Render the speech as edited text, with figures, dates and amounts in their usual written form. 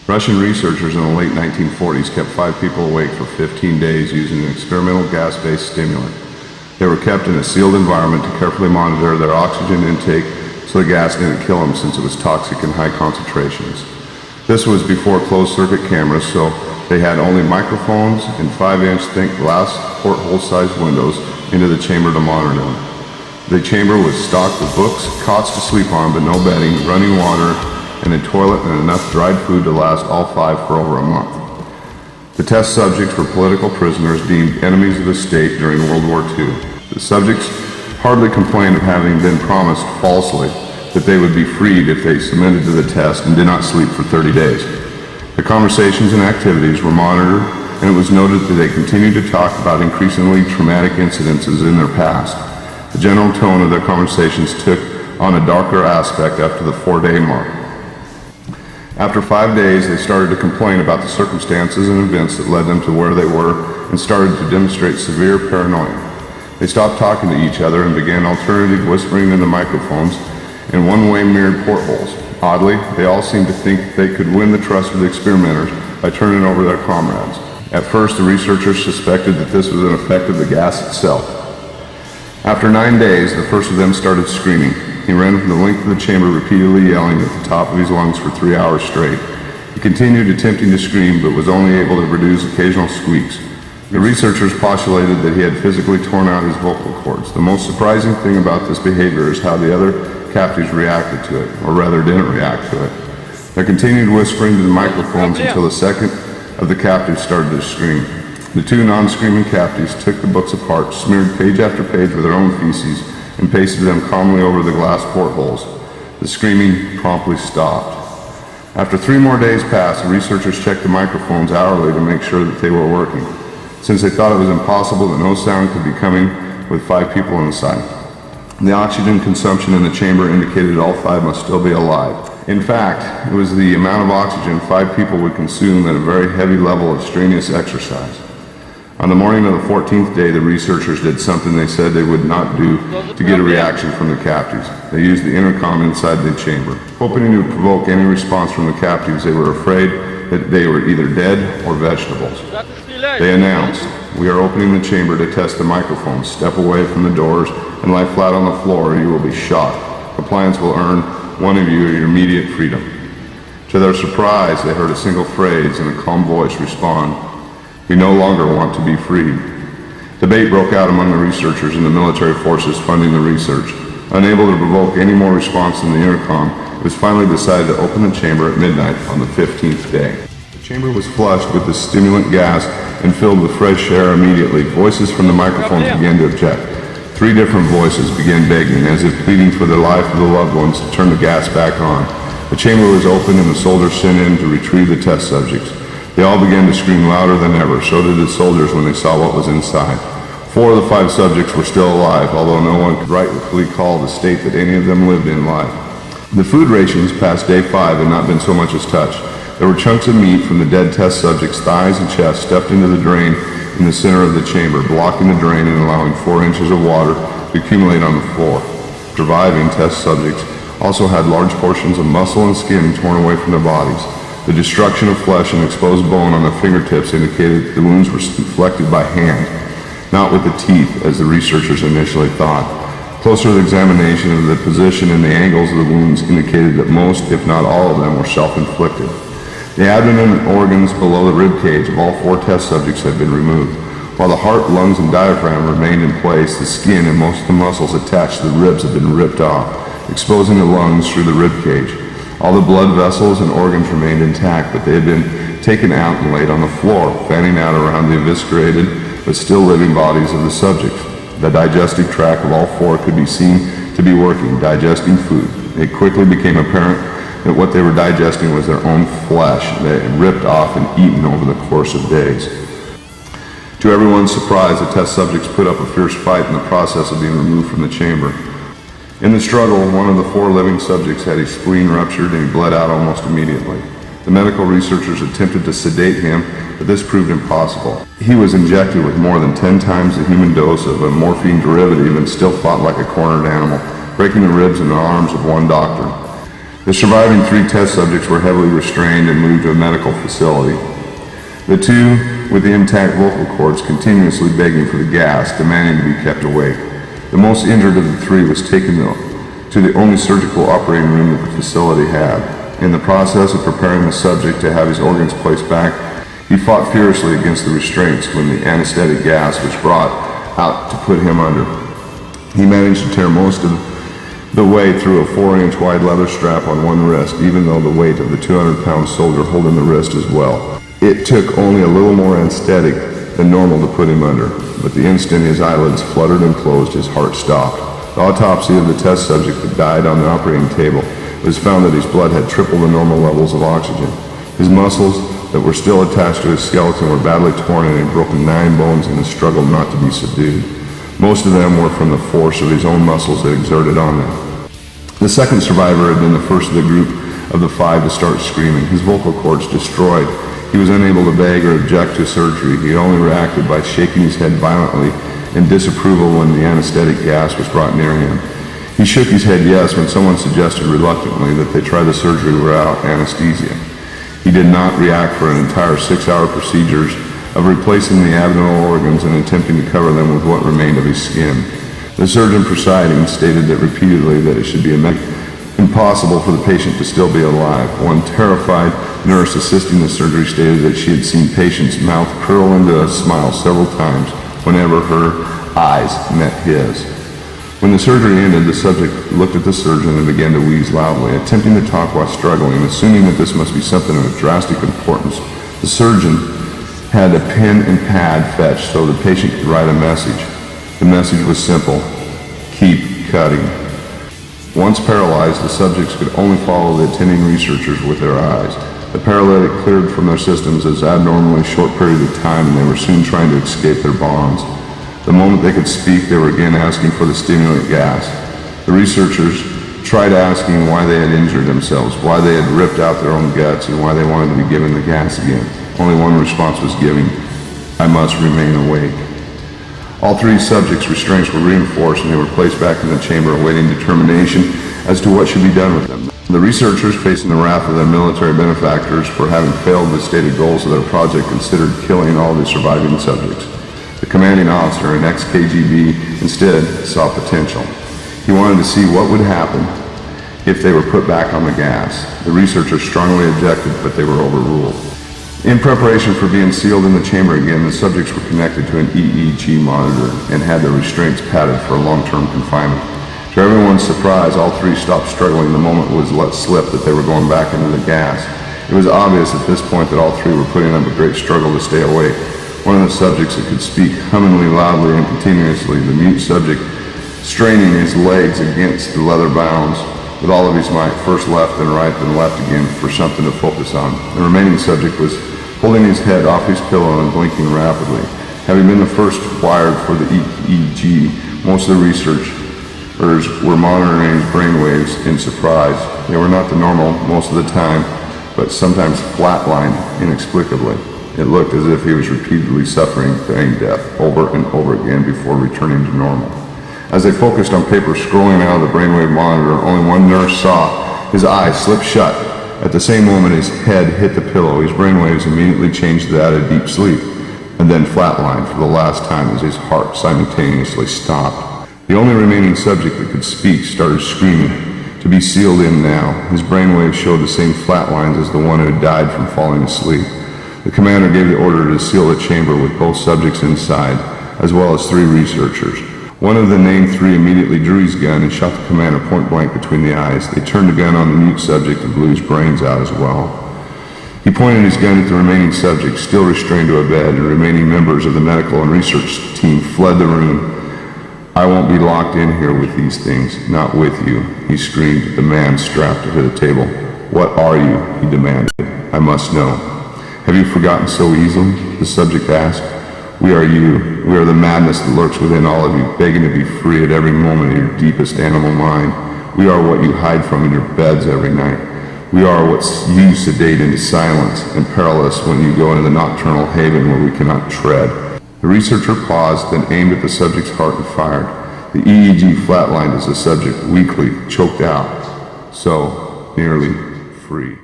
Russian researchers in the late 1940s kept 5 people awake for 15 days using an experimental gas-based stimulant. They were kept in a sealed environment to carefully monitor their oxygen intake so the gas didn't kill them since it was toxic in high concentrations. This was before closed-circuit cameras, so they had only microphones and 5-inch thick glass porthole-sized windows into the chamber to monitor them. The chamber was stocked with books, cots to sleep on, but no bedding, running water, and a toilet and enough dried food to last all 5 for over a month. The test subjects were political prisoners deemed enemies of the state during World War II. The subjects hardly complained of having been promised falsely that they would be freed if they submitted to the test and did not sleep for 30 days. The conversations and activities were monitored, and it was noted that they continued to talk about increasingly traumatic incidences in their past. The general tone of their conversations took on a darker aspect after the 4-day mark. After 5 days, they started to complain about the circumstances and events that led them to where they were and started to demonstrate severe paranoia. They stopped talking to each other and began alternative whispering into microphones and one-way mirrored portholes. Oddly, they all seemed to think they could win the trust of the experimenters by turning over their comrades. At first, the researchers suspected that this was an effect of the gas itself. After 9 days, the first of them started screaming. He ran the length of the chamber, repeatedly yelling at the top of his lungs for 3 hours straight. He continued attempting to scream, but was only able to produce occasional squeaks. The researchers postulated that he had physically torn out his vocal cords. The most surprising thing about this behavior is how the other captives reacted to it, or rather didn't react to it. They continued whispering to the microphones until the second of the captives started to scream. The 2 non-screaming captives took the books apart, smeared page after page with their own feces, and pasted them calmly over the glass portholes. The screaming promptly stopped. After 3 more days passed, the researchers checked the microphones hourly to make sure that they were working, since they thought it was impossible that no sound could be coming with 5 people inside. The oxygen consumption in the chamber indicated all 5 must still be alive. In fact, it was the amount of oxygen 5 people would consume at a very heavy level of strenuous exercise. On the morning of the 14th day, the researchers did something they said they would not do to get a reaction from the captives. They used the intercom inside the chamber. Hoping to provoke any response from the captives, they were afraid that they were either dead or vegetables. They announced, "We are opening the chamber to test the microphones. Step away from the doors and lie flat on the floor, or you will be shot. Compliance will earn one of you your immediate freedom." To their surprise, they heard a single phrase in a calm voice respond, "We no longer want to be freed." Debate broke out among the researchers and the military forces funding the research. Unable to provoke any more response than the intercom, it was finally decided to open the chamber at midnight on the 15th day. The chamber was flushed with the stimulant gas and filled with fresh air immediately. Voices from the microphones began to object. 3 different voices began begging, as if pleading for the life of the loved ones, to turn the gas back on. The chamber was opened and the soldiers sent in to retrieve the test subjects. They all began to scream louder than ever, so did the soldiers when they saw what was inside. 4 of the 5 subjects were still alive, although no one could rightfully call the state that any of them lived in life. The food rations past day 5 had not been so much as touched. There were chunks of meat from the dead test subjects' thighs and chest stuffed into the drain in the center of the chamber, blocking the drain and allowing 4 inches of water to accumulate on the floor. Surviving test subjects also had large portions of muscle and skin torn away from their bodies. The destruction of flesh and exposed bone on the fingertips indicated that the wounds were inflicted by hand, not with the teeth, as the researchers initially thought. Closer examination of the position and the angles of the wounds indicated that most, if not all of them, were self-inflicted. The abdomen and organs below the rib cage of all 4 test subjects had been removed. While the heart, lungs, and diaphragm remained in place, the skin and most of the muscles attached to the ribs had been ripped off, exposing the lungs through the rib cage. All the blood vessels and organs remained intact, but they had been taken out and laid on the floor, fanning out around the eviscerated but still living bodies of the subjects. The digestive tract of all 4 could be seen to be working, digesting food. It quickly became apparent that what they were digesting was their own flesh they had ripped off and eaten over the course of days. To everyone's surprise, the test subjects put up a fierce fight in the process of being removed from the chamber. In the struggle, one of the 4 living subjects had his spleen ruptured and he bled out almost immediately. The medical researchers attempted to sedate him, but this proved impossible. He was injected with more than 10 times the human dose of a morphine derivative and still fought like a cornered animal, breaking the ribs and the arms of one doctor. The surviving 3 test subjects were heavily restrained and moved to a medical facility. The 2 with the intact vocal cords continuously begging for the gas, demanding to be kept awake. The most injured of the 3 was taken to the only surgical operating room that the facility had. In the process of preparing the subject to have his organs placed back, he fought furiously against the restraints when the anesthetic gas was brought out to put him under. He managed to tear most of the way through a 4-inch wide leather strap on one wrist, even though the weight of the 200-pound soldier holding the wrist as well. It took only a little more anesthetic than normal to put him under, but the instant his eyelids fluttered and closed, his heart stopped. The autopsy of the test subject that died on the operating table was found that his blood had triple the normal levels of oxygen. His muscles that were still attached to his skeleton were badly torn and had broken 9 bones in a struggle not to be subdued. Most of them were from the force of his own muscles that exerted on them. The second survivor had been the first of the group of the 5 to start screaming, his vocal cords destroyed. He was unable to beg or object to surgery. He only reacted by shaking his head violently in disapproval when the anesthetic gas was brought near him. He shook his head yes when someone suggested reluctantly that they try the surgery without anesthesia. He did not react for an entire 6-hour procedures of replacing the abdominal organs and attempting to cover them with what remained of his skin. The surgeon presiding stated that repeatedly that it should be impossible for the patient to still be alive. One terrified nurse assisting the surgery stated that she had seen patient's mouth curl into a smile several times whenever her eyes met his. When the surgery ended, the subject looked at the surgeon and began to wheeze loudly, attempting to talk while struggling. Assuming that this must be something of drastic importance, the surgeon had a pen and pad fetched so the patient could write a message. The message was simple: keep cutting. Once paralyzed, the subjects could only follow the attending researchers with their eyes. The paralytic cleared from their systems as abnormally short period of time, and they were soon trying to escape their bonds. The moment they could speak, they were again asking for the stimulant gas. The researchers tried asking why they had injured themselves, why they had ripped out their own guts, and why they wanted to be given the gas again. Only one response was given: I must remain awake. All 3 subjects' restraints were reinforced and they were placed back in the chamber awaiting determination as to what should be done with them. The researchers, facing the wrath of their military benefactors for having failed the stated goals of their project, considered killing all the surviving subjects. The commanding officer, an ex-KGB, instead saw potential. He wanted to see what would happen if they were put back on the gas. The researchers strongly objected, but they were overruled. In preparation for being sealed in the chamber again, the subjects were connected to an EEG monitor and had their restraints padded for long-term confinement. To everyone's surprise, all 3 stopped struggling the moment it was let slip that they were going back into the gas. It was obvious at this point that all 3 were putting up a great struggle to stay awake. One of the subjects that could speak hummingly loudly and continuously, the mute subject straining his legs against the leather bounds with all of his might, first left then right then left again for something to focus on. The remaining subject was holding his head off his pillow and blinking rapidly. Having been the first wired for the EEG, most of the researchers were monitoring his brainwaves in surprise. They were not the normal most of the time, but sometimes flatlined inexplicably. It looked as if he was repeatedly suffering brain death over and over again before returning to normal. As they focused on paper scrolling out of the brainwave monitor, only one nurse saw his eyes slip shut. At the same moment his head hit the pillow, his brainwaves immediately changed to that of deep sleep, and then flatlined for the last time as his heart simultaneously stopped. The only remaining subject that could speak started screaming to be sealed in now. His brainwaves showed the same flat lines as the one who had died from falling asleep. The commander gave the order to seal the chamber with both subjects inside, as well as 3 researchers. One of the named 3 immediately drew his gun and shot the commander point blank between the eyes. They turned the gun on the mute subject and blew his brains out as well. He pointed his gun at the remaining subject, still restrained to a bed, and remaining members of the medical and research team fled the room. I won't be locked in here with these things, not with you, he screamed at the man strapped to the table. What are you? He demanded. I must know. Have you forgotten so easily? The subject asked. We are you. We are the madness that lurks within all of you, begging to be free at every moment of your deepest animal mind. We are what you hide from in your beds every night. We are what you sedate into silence and perilous when you go into the nocturnal haven where we cannot tread. The researcher paused, then aimed at the subject's heart and fired. The EEG flatlined as the subject weakly choked out. So, nearly free.